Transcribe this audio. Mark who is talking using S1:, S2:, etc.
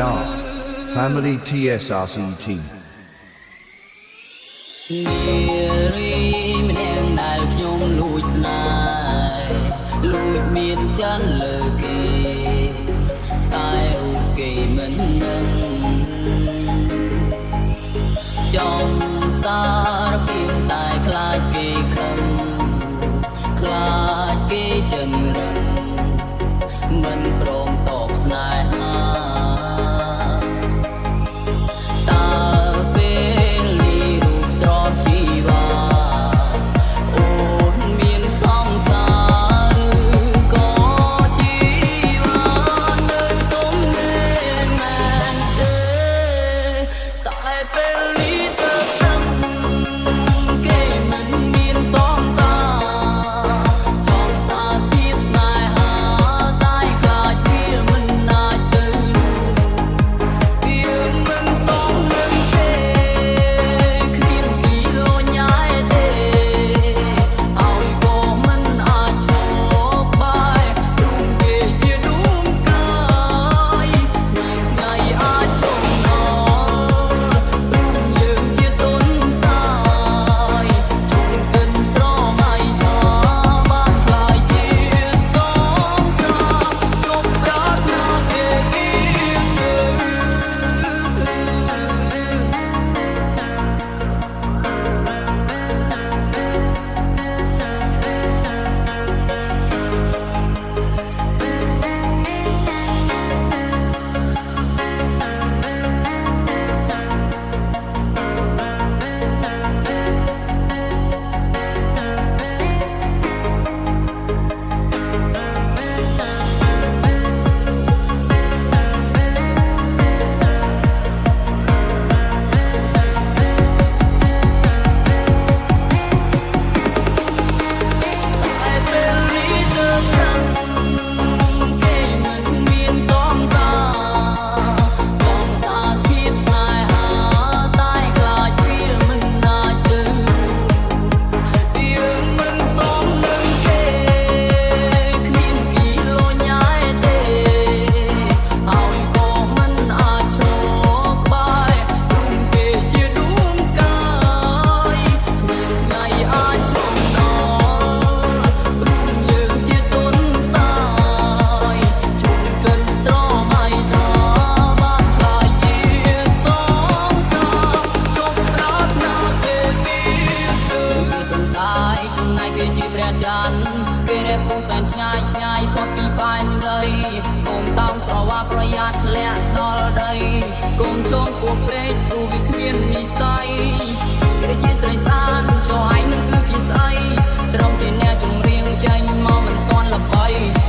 S1: are Family TSRC team
S2: ម្នាក់ដែលខ្ញុំលួចស្នេហ៍លួចមានចិនលើគេតែរូបគេមិននឹងចង់សារភាពតែខ្លាចគេខឹងខ្លាចគេចិនរឹងមិនព្រមតបស្នេហាគេរះពូសែនឆ្ងាយឆ្ងាយផុតពីផែនដីកុំតោងស្រវាប្រយ័ត្នធ្លាក់ដល់ដីកុំជន់ពោះពេកព្រោះវាគ្មាននិស្ស័យគេជាស្រីស្អាតចុះឯងនឹងគឺជាស្អីត្រង់ជាអ្នកចម្រៀងចេញមកមិនទាន់ល្បី